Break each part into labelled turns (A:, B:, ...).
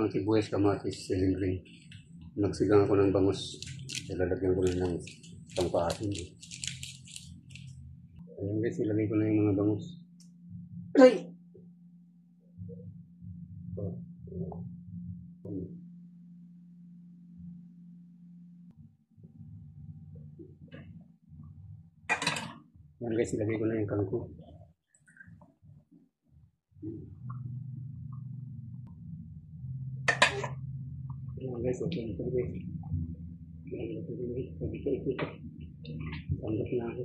A: ng sibuyas, kamatis, silingring. Nagsigang ako ng bangus. Lalagyan ko na ng pangpaasin. Ayun guys, ilagay ko na yung mga bangus. Ay! Yan guys, ilagay ko na yung kangkong. Yan guys, okay na ito guys. Tanggap na ako.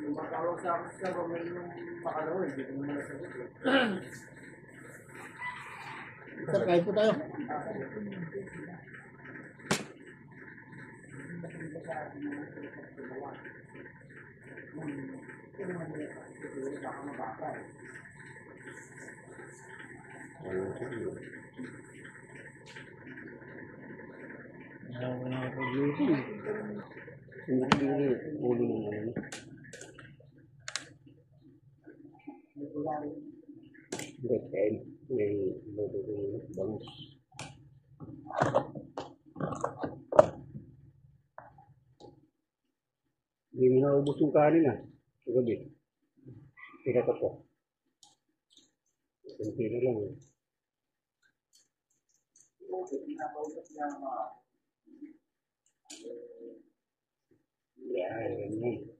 B: Makakawag sa ako sa may yung makalawa, hindi ko naman nasagot. Sir, kahit po tayo.
A: Ulo ng ano. Betel, may lodo ng bangus. Hindi mo naubos yung kanin sa gabi. Tira ko po. Tira lang eh. Yan, ganyan.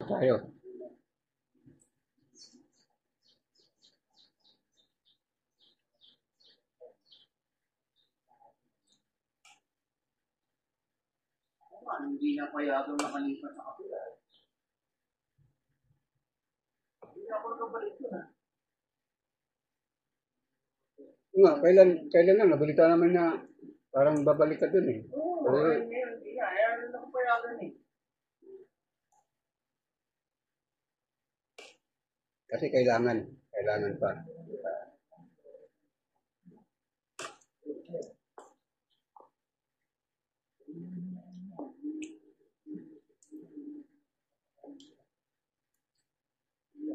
A: Tayo.
B: Hindi na payagang nakalipat sa kapila. Hindi ako nakabalik ko na.
A: Nga, kailan lang, nabalita naman na parang babalik ka dun eh.
B: Oo, hindi nga, ayaw na payagan eh.
A: Kasi kailangan pa.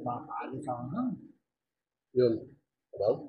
B: Makakaalis ako na.
A: Yun. Hello?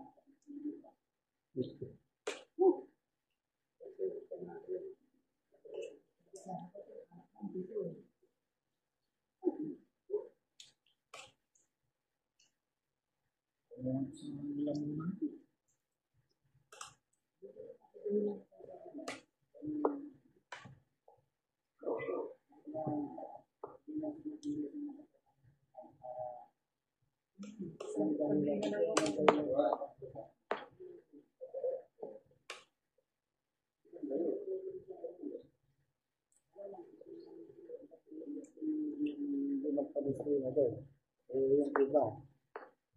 B: Magpa-display na doon. Yung iba.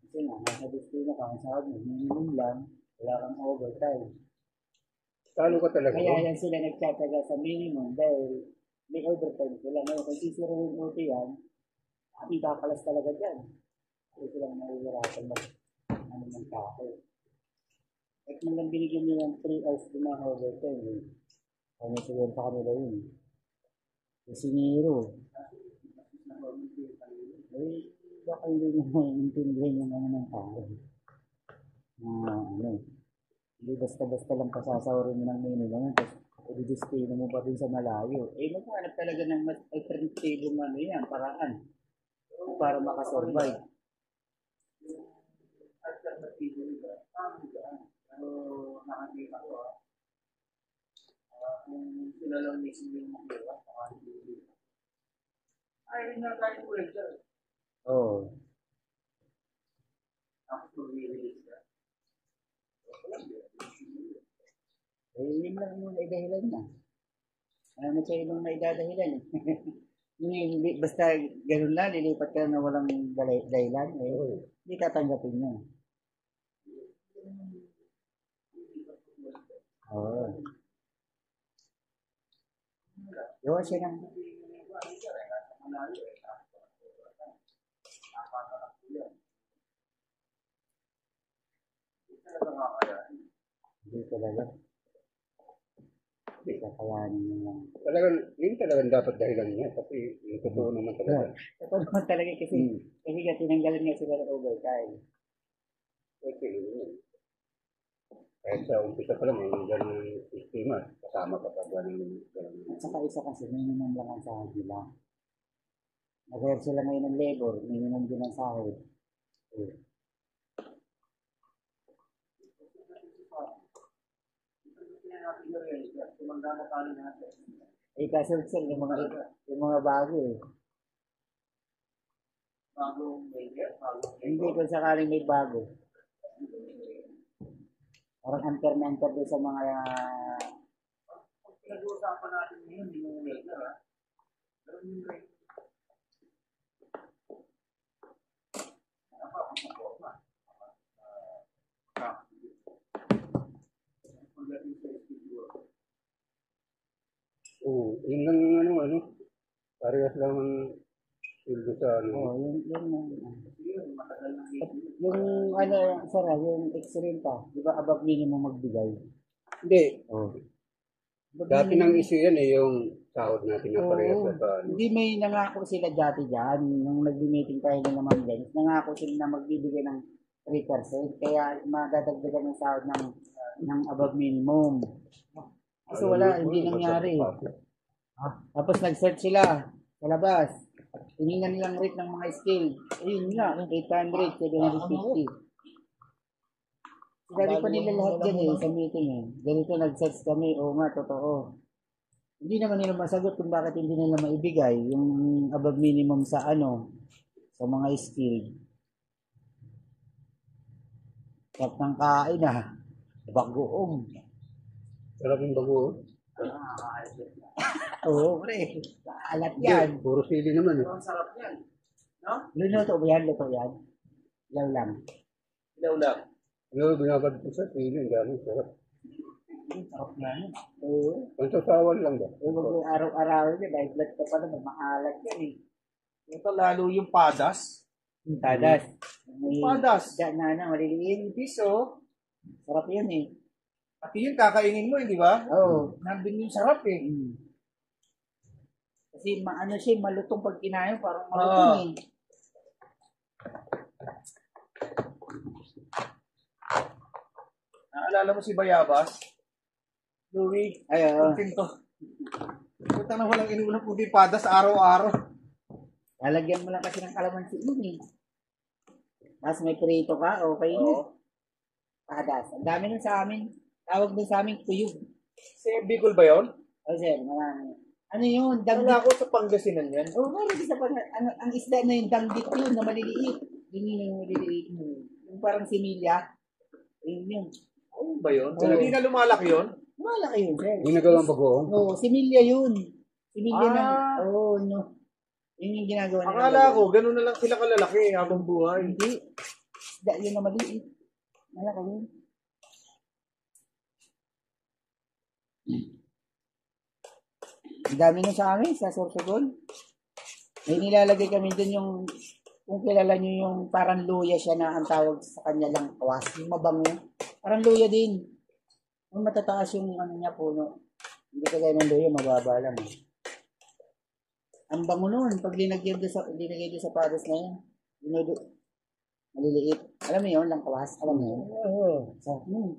B: Kasi nga, nasa display na kang sahod mo, minimum lang, wala kang overtime.
A: Talo ka talaga.
B: Kaya yan sila nagtataga sa minimum dahil may overtime sila. Ngayon, kung sisiruin mo yan, hindi kakalas talaga dyan. Kasi silang mahihirapan ng tao. At nung lang binigyan nyo ng 3 hours din ng overtime, ano siguro sa kanila yun? Kasi niro. Baka hindi mo maintindihan yung ano ng tao. Hindi basta-basta lang pasasawarin mo ng minimum, tapos i-display mo pa din sa malayo. Maghanap talaga ng mas alternative yan, paraan para makasurvive. Alternative nila, pero nakakita ko kung sila lang mismo yung makuha, ay na tayo welder. Oo. Tapos mag-release ka. Yun lang muna dahilan na. Ano sa ibang may dadahilan eh. Basta ganun lang, lilipat ka na walang dahilan. Hindi tatanggapin nyo. Oo. Gawa siya ng... Hindi talaga. Hindi kakayanin mo lang.
A: Talagang, yun talagang dapat dahilan niya. Kasi yung totoo naman talaga.
B: Ito naman talaga kasi, kasi nga tinanggalan nga sila ng overtime.
A: Kasi yun. Kahit sa umpisa pa lang, yung ganun sistema, kasama ka pa ba ng ganun.
B: At saka isa kasi, minimum lang ang sahod nila. Nag-hire sila ngayon ng labor, minimum din ang sahod. Eh, kaso sir, yung mga bago eh. Hindi kung sakaling may bago. Parang unfermented doon sa mga pinag-uusapan natin ngayon, yung regular, ha? Pero yung regular.
A: Oo, yun lang ano, parehas lang ang sildo sa ano.
B: Oo, yung ano, sir, yung x-ray pa, di ba above minimum magbigay?
A: Hindi,
B: Oo.
A: dati nang issue yan eh, yung sahod natin na parehas
B: Oo.
A: sa ano.
B: Hindi may nangako sila dati dyan, nung nag-meeting tayo ng naman dyan, nangako sila na magbibigay ng 3%, kaya madadagdagan ng sahod ng above minimum. Kaso wala, hindi nangyari. Tapos nag-search sila sa labas. Tinignan nilang rate ng mga skill. Ayun nga, 800, 750. Sabi pa nila lahat dyan eh, sa meeting eh. Ganito nag-search kami, oo nga, totoo. Hindi naman nila masagot kung bakit hindi nila maibigay yung above minimum sa ano, sa mga skill. Sarap ng kain ah. Bagoong.
A: Sarap yung bago.
B: Oo, pre. Alat yan.
A: Puro sili naman eh.
B: Ang sarap yan. No? Luto ba yan? Luto yan? Ilaw lang.
C: Ilaw lang.
A: Ano, binabad ko sa sili, ang dami, sarap.
B: Sarap yan. Oo.
A: Pansasawan lang ba?
B: Araw-araw yun. Dahil blood ka pa naman. Maalat yan eh.
C: Ito lalo yung padas.
B: Tadas. May
C: Padas.
B: isda na maliliit.
C: Piso.
B: Sarap yan eh.
C: Pati yun kakainin mo, hindi ba?
B: Oo.
C: Nandun yung sarap eh.
B: Kasi maano siya, malutong pag kinain, parang malutong eh.
C: Naalala mo si Bayabas? Louie.
B: Ay, oo.
C: Pinto. Puta na walang inuulam kundi padas araw-araw.
B: Lalagyan mo lang kasi ng kalamansi yun eh. Tapos may prito ka, okay na.
C: Oo.
B: Padas. Ang dami nun sa amin. Tawag din sa amin, kuyog.
C: Si Bicol ba yun?
B: O sir, marami. Ano yun?
C: Wala
B: Danggit.
C: ko sa Pangasinan yan.
B: O, meron isa pa na, ang isda na yun, danggit yun, na maliliit. Yun yung maliliit mo. Yung parang similya. Yun yun.
C: Ano ba yun?
B: Oo.
C: Hindi na lumalaki yun?
B: Malaki yun, sir.
A: Yung nagawang bagoong?
B: Oo, similya yun. Similya na.
C: Ah.
B: Oo, no. Yun yung ginagawa nila.
C: Akala ko, ganun na lang sila kalalaki habang buhay.
B: Hindi. Isda yun na maliit. Malaki yun. Ang dami nyo sa amin, sa Sorsogon. May nilalagay kami dun yung, kung kilala nyo yung parang luya siya na ang tawag sa kanya lang kawas. Yung mabango. Parang luya din. Yung matataas yung ano niya puno. Hindi kagaya ng luya, mababa lang. Ang bango nun, pag linagyan doon sa padas na yun. Maliliit. Alam mo yun, lang kawas. Alam mo yun?
C: Oo.
B: Sarap nun.